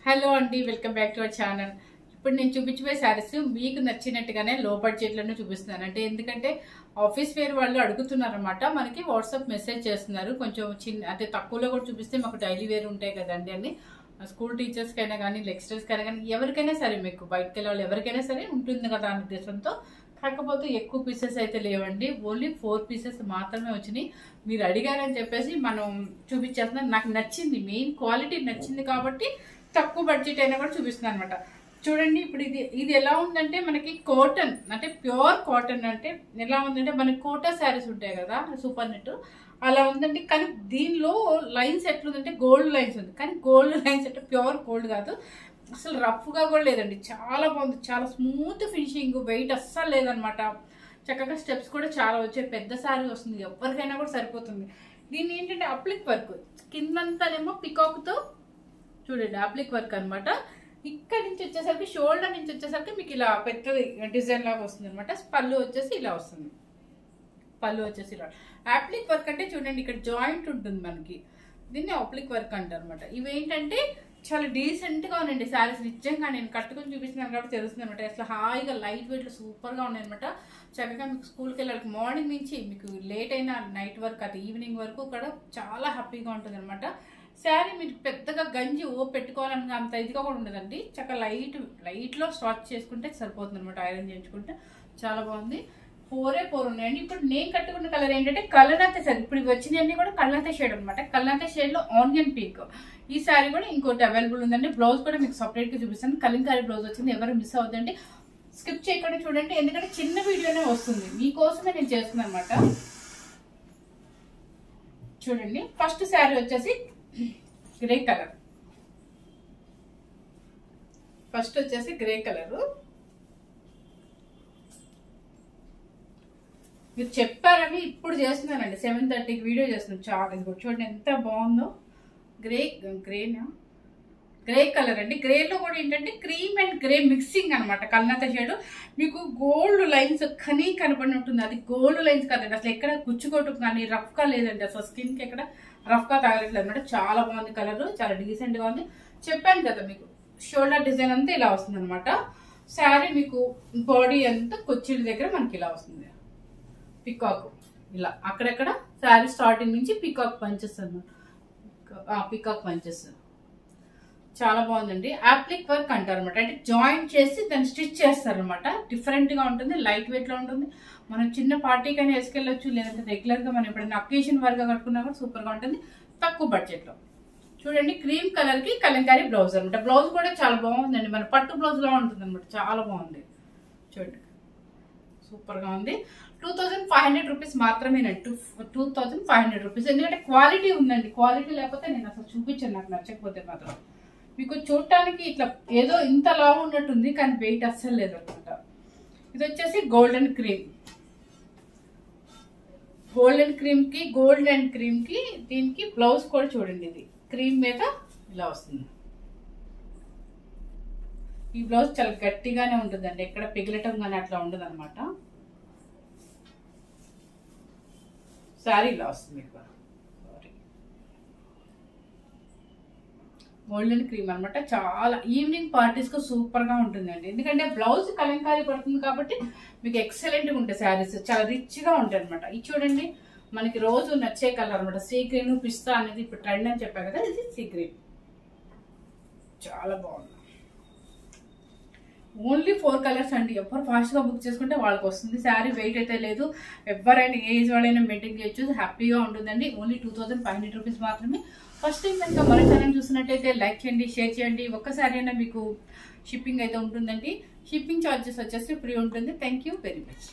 Hello అండి, welcome back to our channel. ఇప్పుడు నేను చూపించబోయే శారీస్ మీకు నచ్చినట్టుగానే లో బడ్జెట్లోనే చూపిస్తున్నాను. ఎందుకంటే ఆఫీస్ వేర్ వాళ్ళు అడుగుతున్నారు అనమాట. మనకి వాట్సాప్ మెసేజ్ చేస్తున్నారు. కొంచెం చిన్న అంటే తక్కువలో కూడా చూపిస్తే మాకు డైలీ వేర్ ఉంటాయి కదండి అని. స్కూల్ టీచర్స్కైనా కానీ లెక్చరర్స్కైనా కానీ ఎవరికైనా సరే, మీకు బయటకు వెళ్ళే వాళ్ళు ఎవరికైనా సరే ఉంటుంది కదా అనే ఉద్దేశంతో. కాకపోతే ఎక్కువ పీసెస్ అయితే లేవండి, ఓన్లీ 4 పీసెస్ మాత్రమే వచ్చినాయి. మీరు అడిగారని చెప్పేసి మనం చూపించేస్తున్నాం. నాకు నచ్చింది, మెయిన్ క్వాలిటీ నచ్చింది కాబట్టి తక్కువ బడ్జెట్ అయినా కూడా చూపిస్తున్నాను అనమాట. చూడండి, ఇప్పుడు ఇది ఎలా ఉందంటే మనకి కాటన్, అంటే ప్యూర్ కాటన్. అంటే ఎలా ఉందంటే మనకి కోటా శారీస్ ఉంటాయి కదా సూపర్ నెట్, అలా ఉందండి. కానీ దీనిలో లైన్స్ ఎట్లుందంటే గోల్డ్ లైన్స్ ఉంది. కానీ గోల్డ్ లైన్స్ అంటే ప్యూర్ గోల్డ్ కాదు, అసలు రఫ్గా కూడా లేదండి. చాలా బాగుంది, చాలా స్మూత్ ఫినిషింగ్, వెయిట్ అస్సలు లేదనమాట. చక్కగా స్టెప్స్ కూడా చాలా వచ్చాయి. పెద్ద శారీ వస్తుంది, ఎవరికైనా కూడా సరిపోతుంది. దీన్ని ఏంటంటే అప్లిక్ వర్క్ కిందంతానేమో పికాక్తో చూడండి, అప్లిక్ వర్క్ అనమాట. ఇక్కడ నుంచి వచ్చేసరికి షోల్డర్ నుంచి వచ్చేసరికి మీకు ఇలా పెద్దది డిజైన్ లాగా వస్తుంది అనమాట. పళ్ళు వచ్చేసి ఇలా వస్తుంది. పళ్ళు వచ్చేసి ఇలా అప్లిక్ వర్క్ అంటే చూడండి, ఇక్కడ జాయింట్ ఉంటుంది మనకి. దీన్ని అప్లిక్ వర్క్ అంటారు అనమాట. ఇవేంటంటే చాలా డీసెంట్ గా ఉన్నాయండి శారీస్. నిజంగా నేను కట్టుకుని చూపిస్తున్నాను కాబట్టి తెలుస్తుంది అనమాట. అసలు హాయిగా లైట్ వెయిట్ లో సూపర్ గా ఉన్నాయి అనమాట. చక్కగా మీకు స్కూల్కి వెళ్ళాలి, మార్నింగ్ నుంచి మీకు లేట్ అయినా నైట్ వరకు అది ఈవినింగ్ వరకు కూడా చాలా హ్యాపీగా ఉంటుంది అనమాట. శారీ మీరు పెద్దగా గంజి పెట్టుకోవాలని అంత ఇదిగా కూడా ఉండదండి. చక్కగా లైట్లో స్టార్చ్ చేసుకుంటే సరిపోతుంది అనమాట. ఐరన్ చేయించుకుంటే చాలా బాగుంది. 4 ఉన్నాయండి. ఇప్పుడు నేను కట్టుకున్న కలర్ ఏంటంటే కలనాతే షేడ్. ఇప్పుడు వచ్చినవన్నీ కూడా కలనాతే షేడ్ అనమాట. కలనాతే షేడ్ లో ఆనియన్ పింక్. ఈ శారీ కూడా ఇంకోటి అవైలబుల్ ఉందండి. బ్లౌజ్ కూడా మీకు సపరేట్ గా చూపిస్తాను. కలంకారీ బ్లౌజ్ వచ్చింది, ఎవరు మిస్ అవుతుందండి. స్కిప్ చేయకుండా చూడండి, ఎందుకంటే చిన్న వీడియోనే వస్తుంది, మీకోసమే నేను చేస్తున్నాను అనమాట. చూడండి, ఫస్ట్ శారీ వచ్చేసి గ్రే కలర్. ఫస్ట్ వచ్చేసి గ్రే కలరు. మీరు చెప్పారని ఇప్పుడు చేస్తున్నానండి, 7:30కి వీడియో చేస్తున్నాను. చాలా చూడండి ఎంత బాగుందో. గ్రే కలర్ అండి. గ్రేలో కూడా ఏంటంటే క్రీమ్ అండ్ గ్రే మిక్సింగ్ అనమాట. కల్నాత షేడ్. మీకు గోల్డ్ లైన్స్ కనపడి ఉంటుంది. అది గోల్డ్ లైన్స్ కాదండి, అసలు ఎక్కడ గుచ్చుకోవటం కానీ రఫ్ గా లేదండి. అసలు స్కిన్ కి ఎక్కడ రఫ్ గా తగలట్లేదు అనమాట. చాలా బాగుంది కలర్, చాలా డీసెంట్ గా ఉంది. చెప్పాను కదా మీకు షోల్డర్ డిజైన్ అంతా ఇలా వస్తుంది అనమాట. శారీ మీకు బాడీ అంతా కొచ్చిళ్ళ దగ్గర మనకి ఇలా వస్తుంది. పికాక్ ఇలా అక్కడెక్కడ శారీ స్టార్టింగ్ నుంచి పికాక్ పంచెస్ అనమాట. పికాక్ పంచెస్ చాలా బాగుందండి. అప్లిక్ వర్క్ అంటారు అనమాట. అంటే జాయింట్ చేసి దాన్ని స్టిచ్ చేస్తారనమాట. డిఫరెంట్ గా ఉంటుంది, లైట్ వెయిట్ లో ఉంటుంది. మనం చిన్న పార్టీకైనా వేసుకెళ్ళొచ్చు, లేదంటే రెగ్యులర్ గా మనం ఎప్పుడైనా అకేషన్ వర్క్ కట్టుకున్నా కూడా సూపర్ గా ఉంటుంది, తక్కువ బడ్జెట్ లో. చూడండి, క్రీమ్ కలర్ కి కలంకారీ బ్లౌజ్ అనమాట. బ్లౌజ్ కూడా చాలా బాగుందండి, మన పట్టు బ్లౌజ్ లా ఉంటుంది అనమాట. చాలా బాగుంది, చూడండి సూపర్ గా ఉంది. 2500 రూపీస్ మాత్రమేనండి. 2500 రూపీస్. ఎందుకంటే క్వాలిటీ ఉందండి. క్వాలిటీ లేకపోతే నేను అసలు చూపించాను, నాకు నచ్చకపోతే మాత్రం. మీకు చూడటానికి ఇట్లా ఏదో ఇంత లావు ఉన్నట్టుంది, కానీ వెయిట్ అస్సలు లేదు అనమాట. ఇది వచ్చేసి గోల్డెన్ క్రీమ్. గోల్డెన్ క్రీమ్ కి దీనికి బ్లౌజ్ కూడా చూడండి. ఇది క్రీమ్ మీద ఇలా వస్తుంది. ఈ బ్లౌజ్ చాలా గట్టిగానే ఉంటుందండి, ఎక్కడ పిగలటం కానీ అట్లా ఉండదు అనమాట. శారీ ఇలా వస్తుంది. గోల్డెన్ క్రీమ్ అనమాట. చాలా ఈవినింగ్ పార్టీస్ కు సూపర్ గా ఉంటుందండి. ఎందుకంటే బ్లౌజ్ కలంకారీ పడుతుంది కాబట్టి మీకు ఎక్సలెంట్ గా ఉంటాయి శారీస్, చాలా రిచ్ గా ఉంటాయి అనమాట. ఇది చూడండి, మనకి రోజు నచ్చే కలర్ అనమాట. సీ గ్రీన్, పిస్తా అనేది ఇప్పుడు ట్రెండ్ అని చెప్పా కదా, ఇది సీ గ్రీన్. చాలా బాగుంది. ఓన్లీ 4 కలర్స్ అండి. ఎవరు ఫాస్ట్ గా బుక్ చేసుకుంటే వాళ్ళకి వస్తుంది. శారీ వెయిట్ అయితే లేదు, ఎవరైనా ఏజ్ వాళ్ళైనా మెయింటైన్ చేయొచ్చు, హ్యాపీగా ఉంటుందండి. ఓన్లీ 2500 రూపీస్ మాత్రమే. ఫస్ట్ టైం కనుక మన ఛానల్ చూసినట్టయితే లైక్ చేయండి, షేర్ చేయండి. ఒక్కసారి అయినా మీకు షిప్పింగ్ అయితే ఉంటుందండి. షిప్పింగ్ ఛార్జెస్ వచ్చేసి ఫ్రీ ఉంటుంది. Thank you very much.